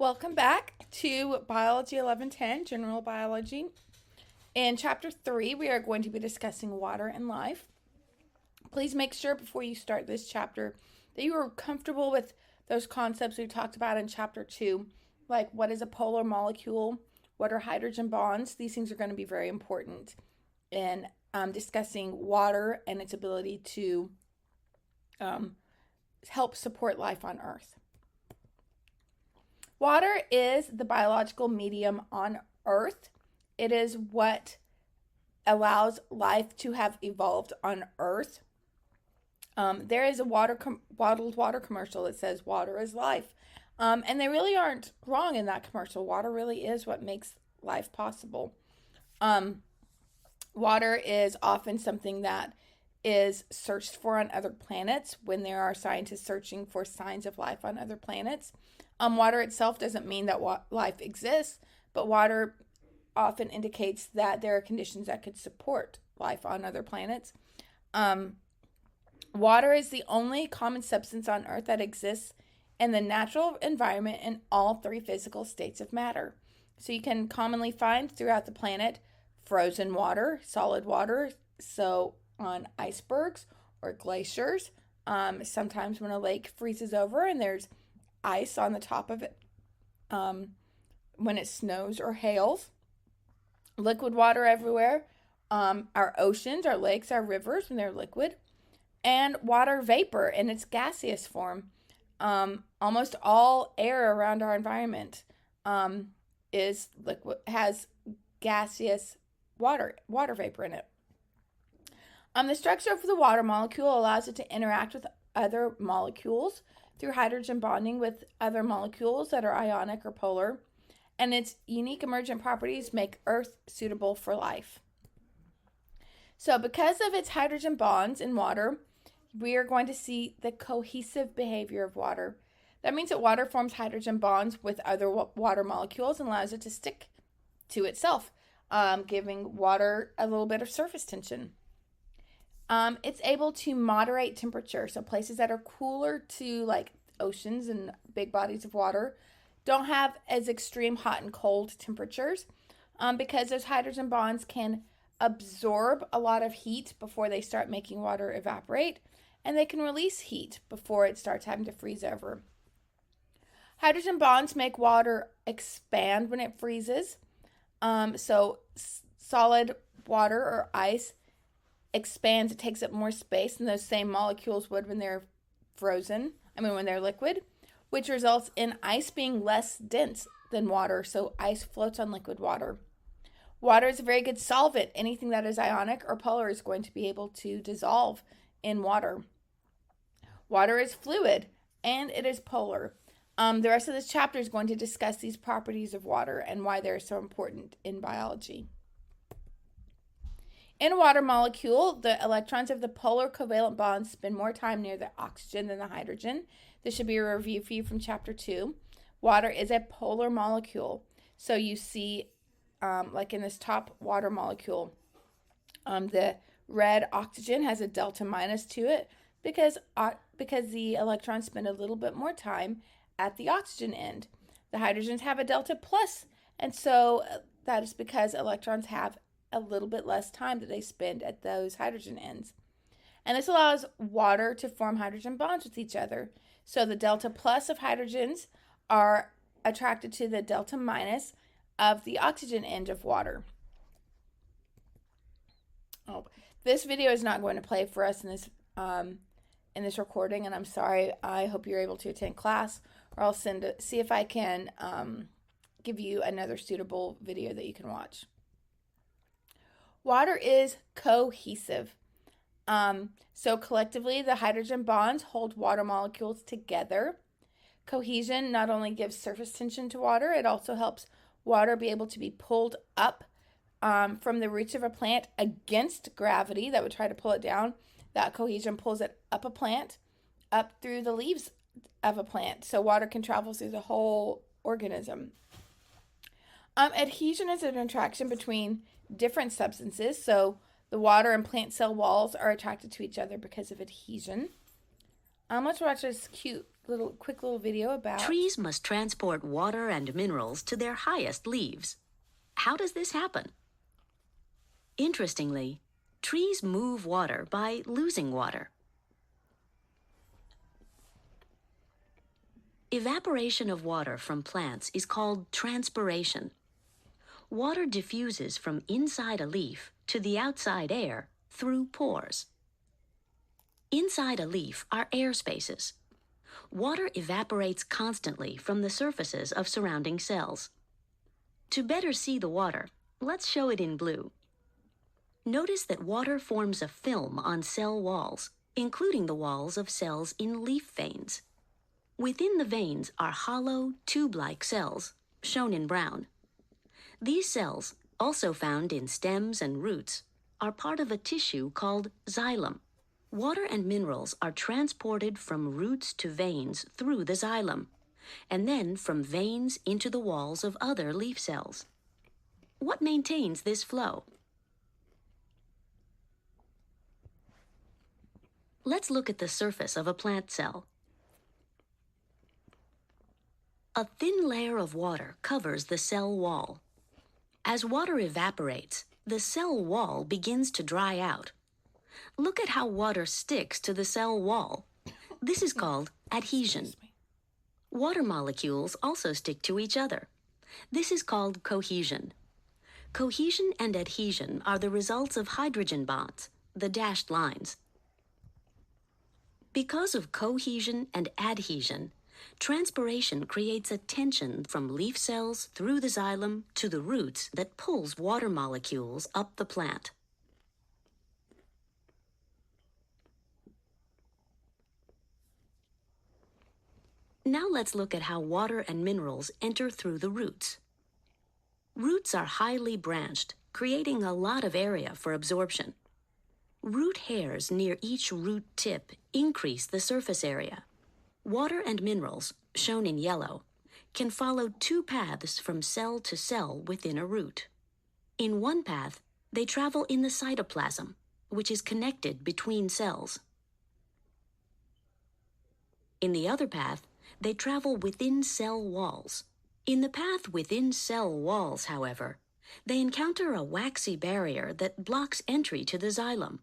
Welcome back to Biology 1110, General Biology. In Chapter 3, we are going to be discussing water and life. Please make sure before you start this chapter that you are comfortable with those concepts we talked about in Chapter 2, like what is a polar molecule, what are hydrogen bonds. These things are going to be very important in discussing water and its ability to help support life on Earth. Water is the biological medium on Earth. It is what allows life to have evolved on Earth. There is a bottled water commercial that says water is life. And they really aren't wrong in that commercial. Water really is what makes life possible. Water is often something that is searched for on other planets when there are scientists searching for signs of life on other planets. Water itself doesn't mean that life exists, but water often indicates that there are conditions that could support life on other planets. Water is the only common substance on Earth that exists in the natural environment in all three physical states of matter. So you can commonly find throughout the planet frozen water, solid water, so on icebergs or glaciers. Sometimes when a lake freezes over and there's ice on the top of it when it snows or hails. Liquid water everywhere. Our oceans, our lakes, our rivers when they're liquid. And water vapor in its gaseous form. Almost all air around our environment is liquid, has gaseous water vapor in it. The structure of the water molecule allows it to interact with other molecules through hydrogen bonding with other molecules that are ionic or polar, and its unique emergent properties make Earth suitable for life. So because of its hydrogen bonds in water, we are going to see the cohesive behavior of water. That means that water forms hydrogen bonds with other water molecules and allows it to stick to itself, giving water a little bit of surface tension. It's able to moderate temperature. So places that are cooler to like oceans and big bodies of water don't have as extreme hot and cold temperatures because those hydrogen bonds can absorb a lot of heat before they start making water evaporate, and they can release heat before it starts having to freeze over. Hydrogen bonds make water expand when it freezes. So solid water or ice expands, it takes up more space than those same molecules would when they're when they're liquid, which results in ice being less dense than water, so ice floats on liquid water. Water is a very good solvent. Anything that is ionic or polar is going to be able to dissolve in water. Water is fluid, and it is polar. The rest of this chapter is going to discuss these properties of water and why they're so important in biology. In a water molecule, the electrons of the polar covalent bonds spend more time near the oxygen than the hydrogen. This should be a review for you from Chapter 2. Water is a polar molecule. So you see, like in this top water molecule, the red oxygen has a delta minus to it because the electrons spend a little bit more time at the oxygen end. The hydrogens have a delta plus, and so that is because electrons have a little bit less time that they spend at those hydrogen ends. And this allows water to form hydrogen bonds with each other. So the delta plus of hydrogens are attracted to the delta minus of the oxygen end of water. This video is not going to play for us in this recording, and I'm sorry. I hope you're able to attend class, or I'll see if I can give you another suitable video that you can watch. Water is cohesive. So collectively, the hydrogen bonds hold water molecules together. Cohesion not only gives surface tension to water, it also helps water be able to be pulled up from the roots of a plant against gravity that would try to pull it down. That cohesion pulls it up a plant, up through the leaves of a plant. So water can travel through the whole organism. Adhesion is an attraction between different substances. So the water and plant cell walls are attracted to each other because of adhesion. Let's watch this cute quick little video about... Trees must transport water and minerals to their highest leaves. How does this happen? Interestingly, trees move water by losing water. Evaporation of water from plants is called transpiration. Water diffuses from inside a leaf to the outside air through pores. Inside a leaf are air spaces. Water evaporates constantly from the surfaces of surrounding cells. To better see the water, let's show it in blue. Notice that water forms a film on cell walls, including the walls of cells in leaf veins. Within the veins are hollow, tube-like cells, shown in brown. These cells, also found in stems and roots, are part of a tissue called xylem. Water and minerals are transported from roots to veins through the xylem, and then from veins into the walls of other leaf cells. What maintains this flow? Let's look at the surface of a plant cell. A thin layer of water covers the cell wall. As water evaporates, the cell wall begins to dry out. Look at how water sticks to the cell wall. This is called adhesion. Water molecules also stick to each other. This is called cohesion. Cohesion and adhesion are the results of hydrogen bonds, the dashed lines. Because of cohesion and adhesion, transpiration creates a tension from leaf cells through the xylem to the roots that pulls water molecules up the plant. Now let's look at how water and minerals enter through the roots. Roots are highly branched, creating a lot of area for absorption. Root hairs near each root tip increase the surface area. Water and minerals, shown in yellow, can follow two paths from cell to cell within a root. In one path, they travel in the cytoplasm, which is connected between cells. In the other path, they travel within cell walls. In the path within cell walls, however, they encounter a waxy barrier that blocks entry to the xylem.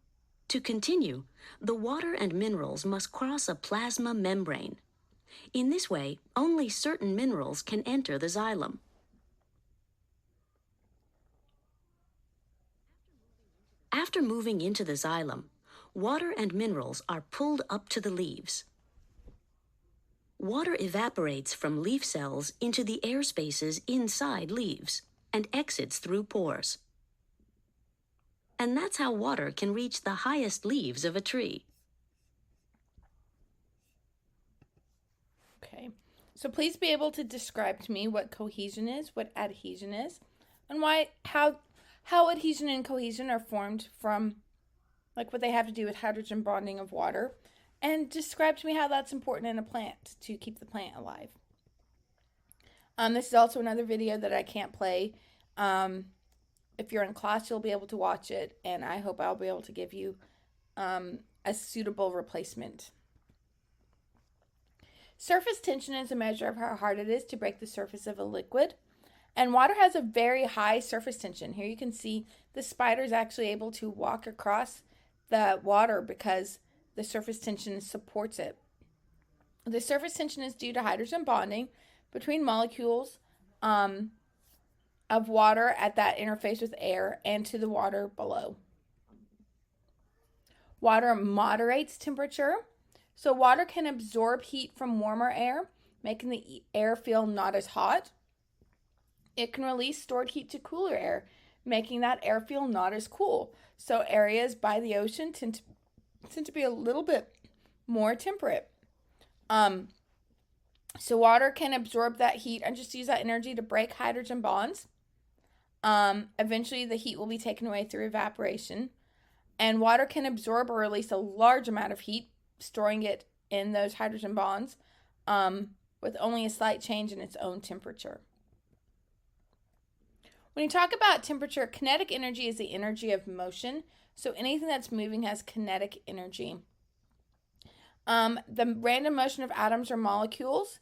To continue, the water and minerals must cross a plasma membrane. In this way, only certain minerals can enter the xylem. After moving into the xylem, water and minerals are pulled up to the leaves. Water evaporates from leaf cells into the air spaces inside leaves and exits through pores. And that's how water can reach the highest leaves of a tree. Okay, so please be able to describe to me what cohesion is, what adhesion is, and how adhesion and cohesion are formed from, like, what they have to do with hydrogen bonding of water, and describe to me how that's important in a plant to keep the plant alive. This is also another video that I can't play. If you're in class, you'll be able to watch it, and I hope I'll be able to give you a suitable replacement. Surface tension is a measure of how hard it is to break the surface of a liquid, and water has a very high surface tension. Here you can see the spider is actually able to walk across the water because the surface tension supports it. The surface tension is due to hydrogen bonding between molecules of water at that interface with air and to the water below. Water moderates temperature. So water can absorb heat from warmer air, making the air feel not as hot. It can release stored heat to cooler air, making that air feel not as cool. So areas by the ocean tend to be a little bit more temperate. So water can absorb that heat and just use that energy to break hydrogen bonds. Eventually the heat will be taken away through evaporation. And water can absorb or release a large amount of heat, storing it in those hydrogen bonds with only a slight change in its own temperature. When you talk about temperature, kinetic energy is the energy of motion. So anything that's moving has kinetic energy. The random motion of atoms or molecules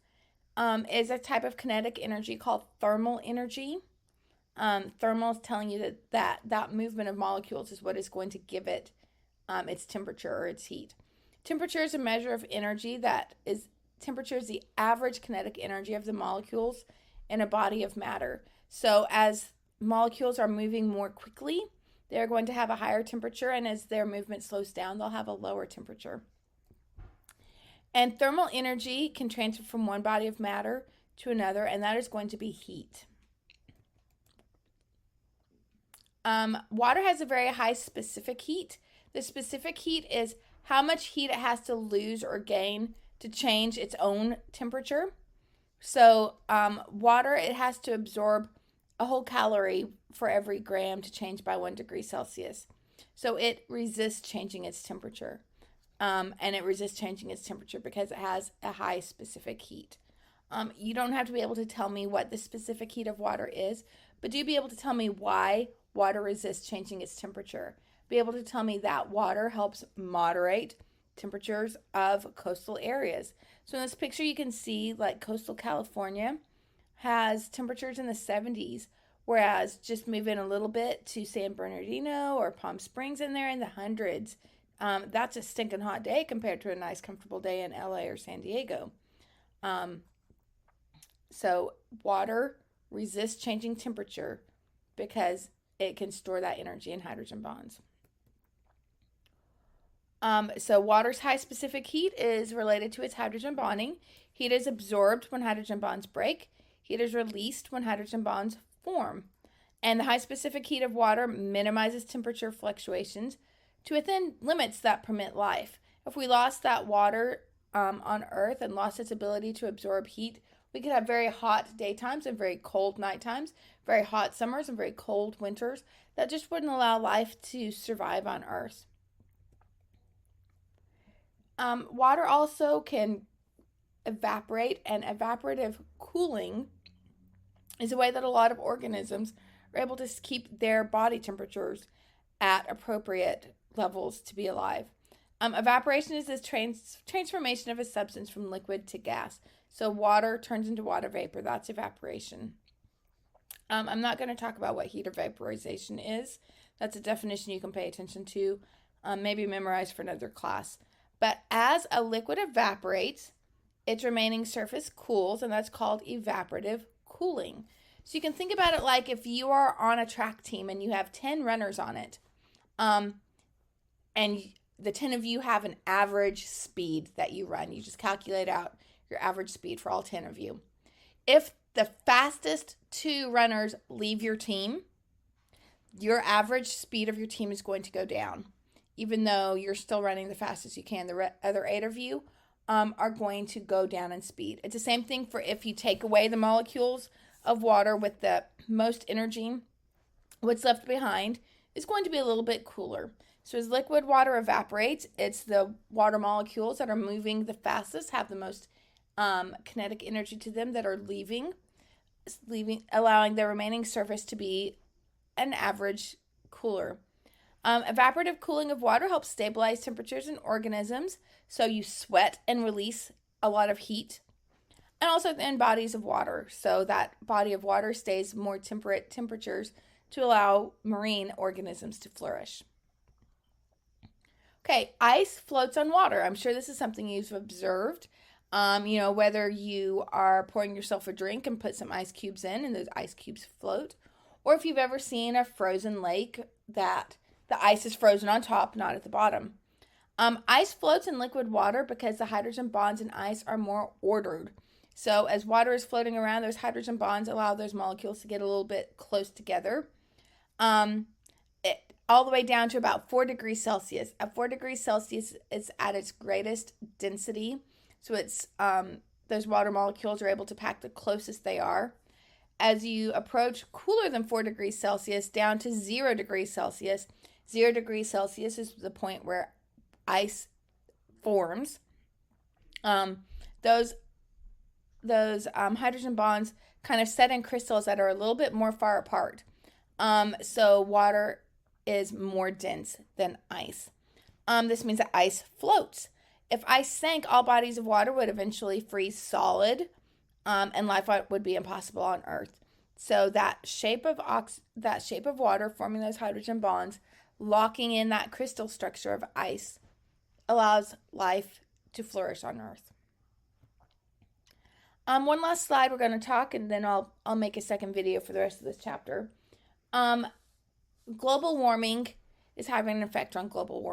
is a type of kinetic energy called thermal energy. Thermal is telling you that movement of molecules is what is going to give it its temperature or its heat. Temperature is a measure of energy temperature is the average kinetic energy of the molecules in a body of matter. So as molecules are moving more quickly, they're going to have a higher temperature, and as their movement slows down, they'll have a lower temperature. And thermal energy can transfer from one body of matter to another, and that is going to be heat. Water has a very high specific heat. The specific heat is how much heat it has to lose or gain to change its own temperature. So water, it has to absorb a whole calorie for every gram to change by 1 degree Celsius. So it resists changing its temperature. And it resists changing its temperature because it has a high specific heat. You don't have to be able to tell me what the specific heat of water is, but do be able to tell me why water resists changing its temperature. Be able to tell me that water helps moderate temperatures of coastal areas. So in this picture you can see like coastal California has temperatures in the 70s, whereas just move in a little bit to San Bernardino or Palm Springs and they're in the hundreds. That's a stinking hot day compared to a nice comfortable day in LA or San Diego. So water resists changing temperature because it can store that energy in hydrogen bonds. So water's high specific heat is related to its hydrogen bonding. Heat is absorbed when hydrogen bonds break. Heat is released when hydrogen bonds form. And the high specific heat of water minimizes temperature fluctuations to within limits that permit life. If we lost that water on Earth and lost its ability to absorb heat, we could have very hot daytimes and very cold night times, very hot summers and very cold winters. That just wouldn't allow life to survive on Earth. Water also can evaporate, and evaporative cooling is a way that a lot of organisms are able to keep their body temperatures at appropriate levels to be alive. Evaporation is this transformation of a substance from liquid to gas. So water turns into water vapor. That's evaporation. I'm not going to talk about what heat or vaporization is. That's a definition you can pay attention to, maybe memorize for another class. But as a liquid evaporates, its remaining surface cools, and that's called evaporative cooling. So you can think about it like if you are on a track team and you have 10 runners on it, and the 10 of you have an average speed that you run. You just calculate out your average speed for all 10 of you. If the fastest 2 runners leave your team, your average speed of your team is going to go down. Even though you're still running the fastest you can, the other 8 of you are going to go down in speed. It's the same thing for if you take away the molecules of water with the most energy, what's left behind is going to be a little bit cooler. So as liquid water evaporates, it's the water molecules that are moving the fastest, have the most kinetic energy to them, that are leaving, allowing the remaining surface to be an average cooler. Evaporative cooling of water helps stabilize temperatures in organisms, so you sweat and release a lot of heat. And also in bodies of water, so that body of water stays more temperate temperatures to allow marine organisms to flourish. Okay, ice floats on water. I'm sure this is something you've observed. Whether you are pouring yourself a drink and put some ice cubes in and those ice cubes float, or if you've ever seen a frozen lake that the ice is frozen on top, not at the bottom. Ice floats in liquid water because the hydrogen bonds in ice are more ordered. So as water is floating around, those hydrogen bonds allow those molecules to get a little bit close together. All the way down to about 4 degrees Celsius. At 4 degrees Celsius, it's at its greatest density. So it's those water molecules are able to pack the closest they are. As you approach cooler than 4 degrees Celsius, down to 0 degrees Celsius, 0 degrees Celsius is the point where ice forms. Those hydrogen bonds kind of set in crystals that are a little bit more far apart. So water is more dense than ice. This means that ice floats. If ice sank, all bodies of water would eventually freeze solid, and life would be impossible on Earth. So that shape of water forming those hydrogen bonds, locking in that crystal structure of ice, allows life to flourish on Earth. One last slide we're going to talk, and then I'll make a second video for the rest of this chapter. Global warming is having an effect on global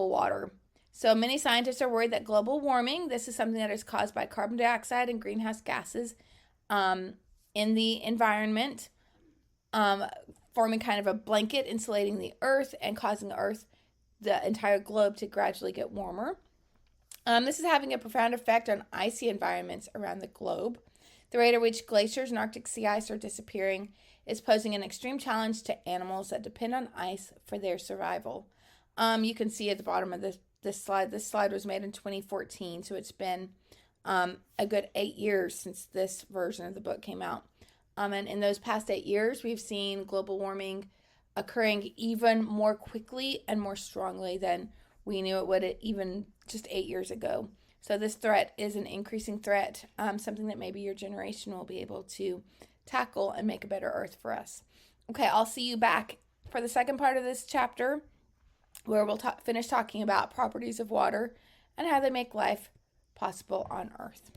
water. So many scientists are worried that global warming, this is something that is caused by carbon dioxide and greenhouse gases in the environment, forming kind of a blanket insulating the Earth and causing the entire globe to gradually get warmer. This is having a profound effect on icy environments around the globe. The rate at which glaciers and Arctic sea ice are disappearing is posing an extreme challenge to animals that depend on ice for their survival. You can see at the bottom of this slide. This slide was made in 2014, so it's been a good 8 years since this version of the book came out. And in those past 8 years, we've seen global warming occurring even more quickly and more strongly than we knew it would even just 8 years ago. So this threat is an increasing threat, something that maybe your generation will be able to tackle and make a better Earth for us. Okay, I'll see you back for the second part of this chapter, where we'll finish talking about properties of water and how they make life possible on Earth.